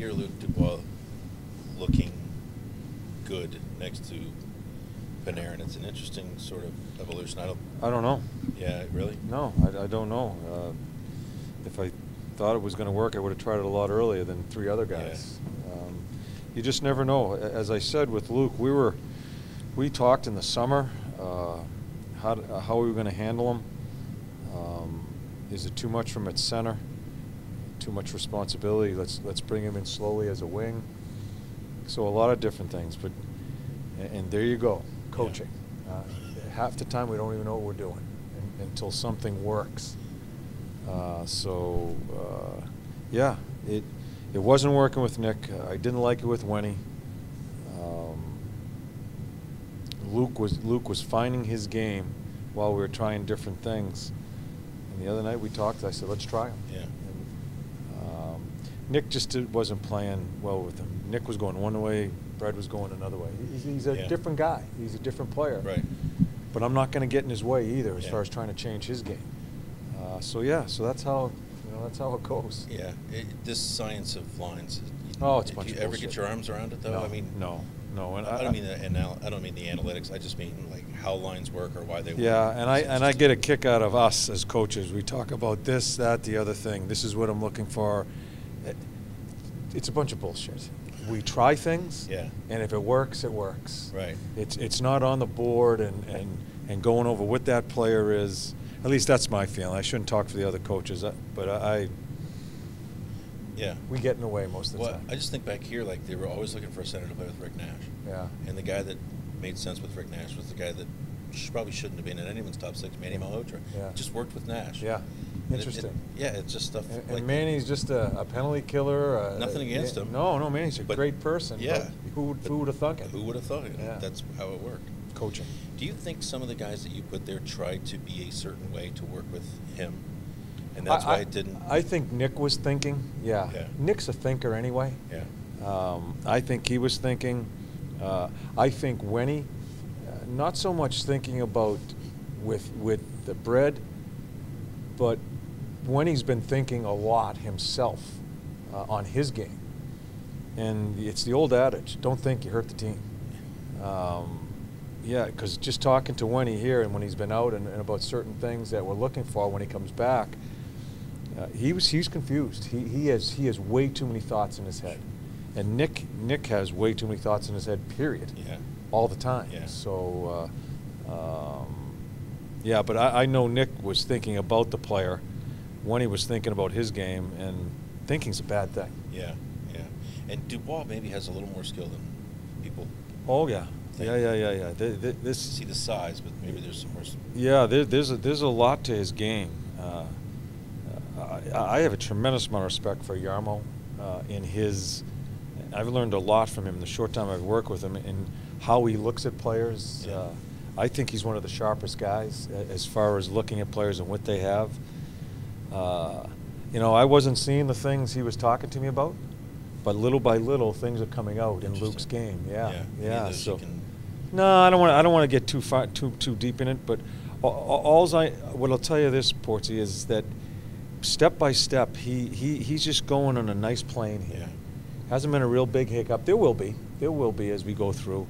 hear Luke Dubois looking good next to Panarin. It's an interesting sort of evolution. I don't know. Yeah, really? No, I don't know. If I thought it was going to work, I would have tried it a lot earlier than 3 other guys. Yeah. You just never know. As I said with Luke, we talked in the summer how we were going to handle him. Is it too much from at center? Too much responsibility? Let's bring him in slowly as a wing. So a lot of different things, but and there you go, coaching. Yeah. Half the time we don't even know what we're doing until something works. Yeah, it wasn't working with Nick. I didn't like it with Wenny. Luke was finding his game while we were trying different things. And the other night we talked. I said, let's try him. Yeah. And, Nick just wasn't playing well with him. Nick was going one way, Brad was going another way. He's a different guy. He's a different player. Right. But I'm not going to get in his way either as far as trying to change his game. So that's how it goes. Yeah. This science of lines. Oh, it's a bunch do of you ever bullshit. get your arms around it though? No, I mean, no. And I don't mean the analytics. I just mean like how lines work or why they work. Yeah, and I get a kick out of us as coaches. We talk about this, that, the other thing. This is what I'm looking for. It's a bunch of bullshit. We try things, and if it works, it works. Right. It's not on the board and going over what that player is. At least that's my feeling. I shouldn't talk for the other coaches, but we get in the way most of the time. I just think back here, like they were always looking for a center to play with Rick Nash. Yeah. And the guy that made sense with Rick Nash was the guy that probably shouldn't have been in anyone's top 6, Manny Malhotra. Yeah. Just worked with Nash. Yeah. Interesting. It's just stuff and Manny's just a penalty killer. Nothing against him. No, Manny's a great person. Yeah. Who would have thought it? Who would have thought it? Yeah. That's how it worked. Coaching. Do you think some of the guys that you put there tried to be a certain way to work with him, and that's why it didn't? I think Nick was thinking. Yeah. Nick's a thinker anyway. Yeah. I think he was thinking. I think Wenny, not so much thinking about with the bread, but Wenny's been thinking a lot himself on his game. And it's the old adage, don't think you hurt the team. Yeah, because just talking to Wenny here and when he's been out and about certain things that we're looking for when he comes back, he's confused. He has way too many thoughts in his head. And Nick has way too many thoughts in his head, period. Yeah. All the time. Yeah. So, but I know Nick was thinking about the player when he was thinking about his game, and thinking's a bad thing. Yeah. And Dubois maybe has a little more skill than people. Oh yeah. think. Yeah. This see the size, but maybe there's some more. Yeah, there's a lot to his game. I have a tremendous amount of respect for Jarmo in his. I've learned a lot from him in the short time I've worked with him in how he looks at players. Yeah. I think he's one of the sharpest guys as far as looking at players and what they have. I wasn't seeing the things he was talking to me about, but little by little thing's are coming out in Luke's game. Yeah. So, no, I don't want to get too deep in it. But what I'll tell you this, Portsy, is that step by step he's just going on a nice plane here. Yeah. Hasn't been a real big hiccup. There will be as we go through,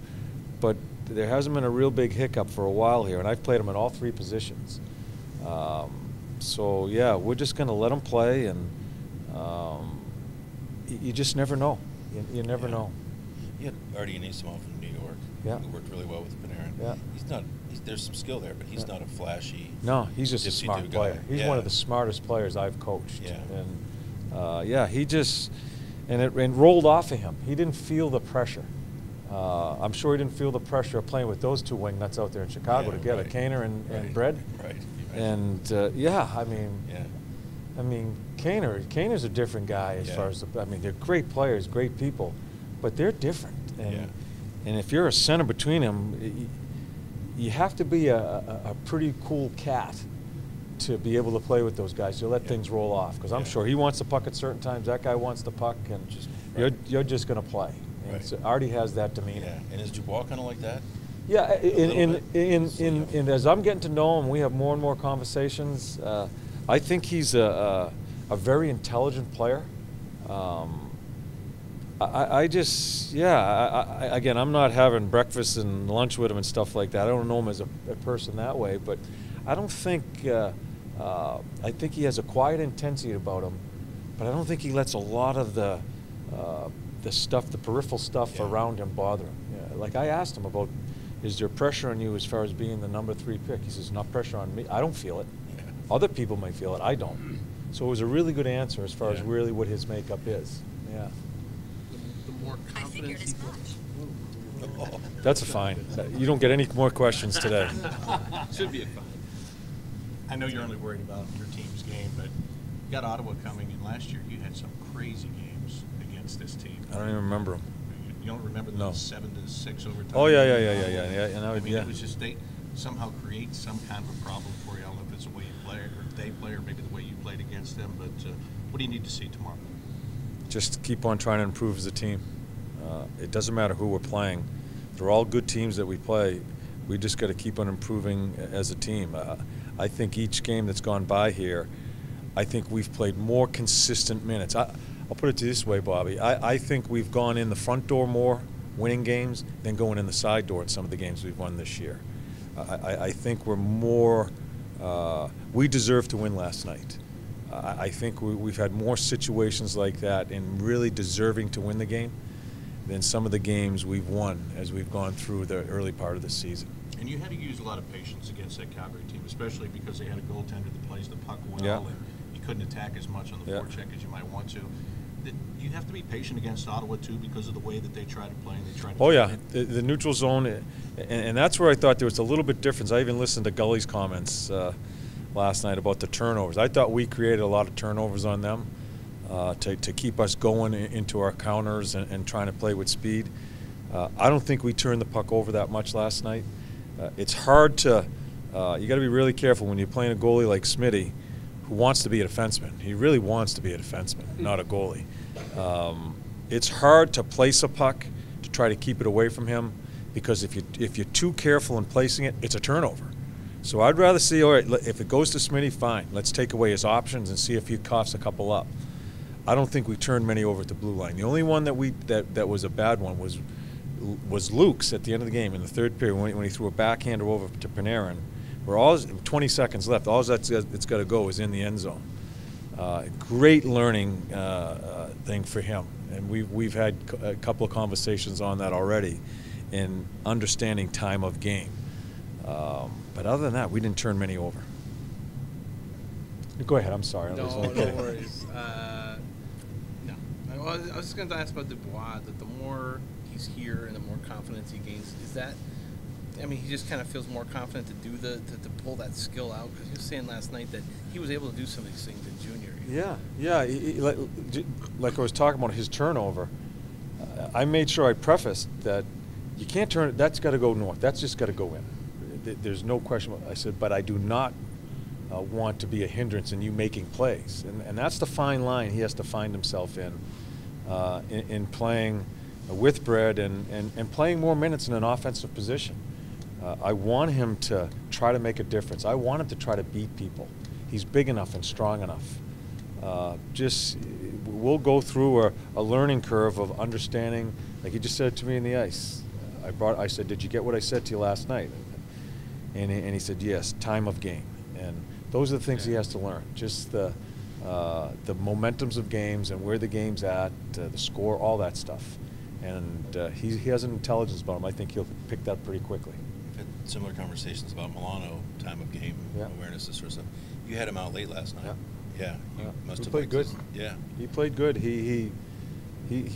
but there hasn't been a real big hiccup for a while here, and I've played him at all 3 positions. So yeah, we're just going to let him play, and you just never know. You never know. You had Artie Anisimov from New York. Yeah. Who worked really well with Panarin. Yeah. There's some skill there, but he's not a flashy. No, he's just a smart player. He's one of the smartest players I've coached. Yeah. And he just it rolled off of him. He didn't feel the pressure. I'm sure he didn't feel the pressure of playing with those 2 wingnuts out there in Chicago together, Kaner and Brett. Right. And I mean, Kaner's a different guy as far as they're great players, great people, but they're different. And if you're a center between them, you have to be a pretty cool cat to be able to play with those guys. You let things roll off, because I'm sure he wants the puck at certain times. That guy wants the puck, and you're just going to play. And so Artie has that demeanor. Yeah. And is Dubois kind of like that? Yeah, and as I'm getting to know him, we have more and more conversations. I think he's a very intelligent player. I just, yeah, again, I'm not having breakfast and lunch with him and stuff like that. I don't know him as a person that way, but I don't think, I think he has a quiet intensity about him, but I don't think he lets a lot of the stuff, the peripheral stuff around him bother him. Yeah, like I asked him about, is there pressure on you as far as being the number 3 pick? He says, not pressure on me. I don't feel it. Yeah. Other people might feel it. I don't. So it was a really good answer as far as really what his makeup is. Yeah. More confidence he Oh. That's a fine. You don't get any more questions today. Should be a fine. I know you're only worried about your team's game, but you got Ottawa coming in. Last year you had some crazy games against this team. I don't even remember them. You don't remember the 7-6 overtime? Oh yeah. And I mean, it was just they somehow create some kind of a problem for you. I don't know if it's the way you play or they play, or maybe the way you played against them. But what do you need to see tomorrow? Just keep on trying to improve as a team. It doesn't matter who we're playing. They're all good teams that we play. We just got to keep on improving as a team. I think each game that's gone by here, I think we've played more consistent minutes. I'll put it this way, Bobby. I think we've gone in the front door more, winning games, than going in the side door in some of the games we've won this year. I think we're more, we deserve to win last night. I think we've had more situations like that and really deserving to win the game than some of the games we've won as we've gone through the early part of the season. And you had to use a lot of patience against that Calgary team, especially because they had a goaltender that plays the puck well, and you couldn't attack as much on the forecheck as you might want to. You have to be patient against Ottawa, too, because of the way that they try to play and they try to... Oh, yeah. The neutral zone, and that's where I thought there was a little bit difference. I even listened to Gully's comments last night about the turnovers. I thought we created a lot of turnovers on them to keep us going into our counters and trying to play with speed. I don't think we turned the puck over that much last night. It's hard to, you got to be really careful when you're playing a goalie like Smitty, who wants to be a defenseman. He really wants to be a defenseman, not a goalie. It's hard to place a puck to try to keep it away from him, because if you're too careful in placing it, it's a turnover. So I'd rather see, all right, if it goes to Smitty, fine. Let's take away his options and see if he coughs a couple up. I don't think we turned many over at the blue line. The only one that was a bad one was Luke's at the end of the game in the third period when he threw a backhander over to Panarin. We're all 20 seconds left. All that's it's got to go is in the end zone. Great learning thing for him, and we've had a couple of conversations on that already, in understanding time of game. But other than that, we didn't turn many over. Go ahead. I'm sorry. No worries. No. I was just going to ask about Dubois. That the more he's here and the more confidence he gains, is that? I mean, he just kind of feels more confident to do to pull that skill out, because he was saying last night that he was able to do some of these things in junior. Yeah. Like I was talking about his turnover. I made sure I prefaced that you can't turn it. That's got to go north. That's just got to go in. There's no question. I said, but I do not want to be a hindrance in you making plays, and that's the fine line he has to find himself in playing with Brett and playing more minutes in an offensive position. I want him to try to make a difference. I want him to try to beat people. He's big enough and strong enough. We'll go through a learning curve of understanding, like he just said to me in the ice. I said, did you get what I said to you last night? And he said, yes, time of game. And those are the things he has to learn. Just the momentums of games and where the game's at, the score, all that stuff. And he has an intelligence about him. I think he'll pick that pretty quickly. We've had similar conversations about Milano, time of game, awareness, this sort of stuff. You had him out late last night. Yeah. He played good. He played good. He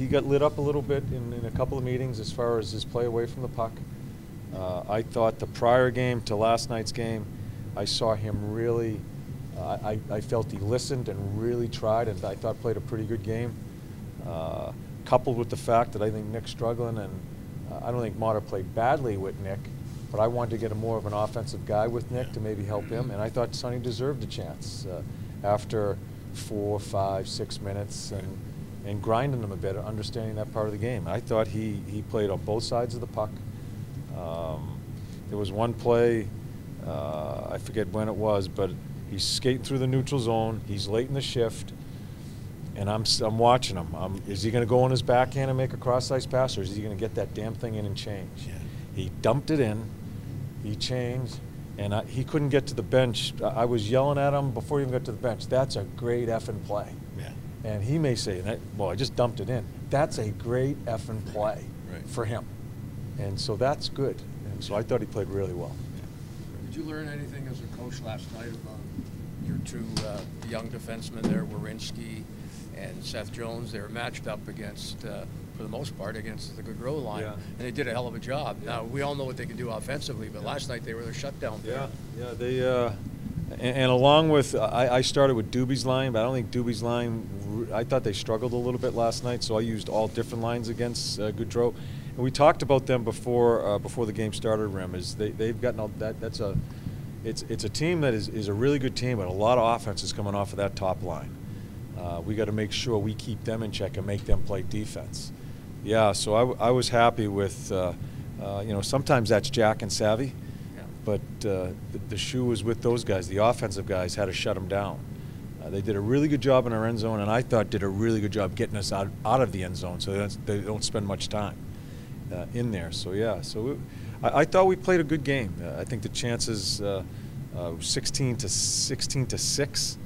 got lit up a little bit in a couple of meetings as far as his play away from the puck. I thought the prior game to last night's game, I saw him really, I felt he listened and really tried, and I thought played a pretty good game. Coupled with the fact that I think Nick's struggling, and I don't think Motter played badly with Nick, but I wanted to get more of an offensive guy with Nick to maybe help him, and I thought Sonny deserved a chance after 4, 5, 6 minutes and grinding him a bit, understanding that part of the game. I thought he played on both sides of the puck. There was one play, I forget when it was, but he's skating through the neutral zone. He's late in the shift, And I'm watching him. Is he going to go on his backhand and make a cross-ice pass, or is he going to get that damn thing in and change? Yeah. He dumped it in. He changed, and he couldn't get to the bench. I was yelling at him before he even got to the bench. That's a great effing play. Yeah. And he may say, well, I just dumped it in. That's a great effing play for him. And so that's good. And so I thought he played really well. Did you learn anything as a coach last night about your two young defensemen there, Werenski and Seth Jones? They were matched up against, for the most part, against the Gaudreau line, and they did a hell of a job. Now, we all know what they can do offensively, but last night they were their shutdown. Yeah, they, and along with, I started with Doobie's line, but I don't think Doobie's line, I thought they struggled a little bit last night, so I used all different lines against Gaudreau. And we talked about them before the game started, Rem, is they've gotten it's a team that is a really good team, but a lot of offense is coming off of that top line. We got to make sure we keep them in check and make them play defense. Yeah, so I was happy with, sometimes that's Jack and Savvy, but the shoe was with those guys. The offensive guys had to shut them down. They did a really good job in our end zone, and I thought did a really good job getting us out of the end zone so they don't spend much time in there. So, yeah, I thought we played a good game. I think the chances 16 to 6.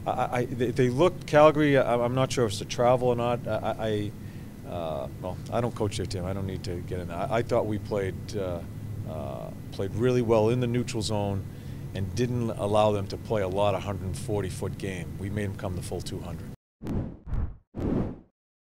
They looked, Calgary, I'm not sure if it's the travel or not. Well, I don't coach their team. I don't need to get in there. I thought we played really well in the neutral zone and didn't allow them to play a lot of 140-foot game. We made them come the full 200.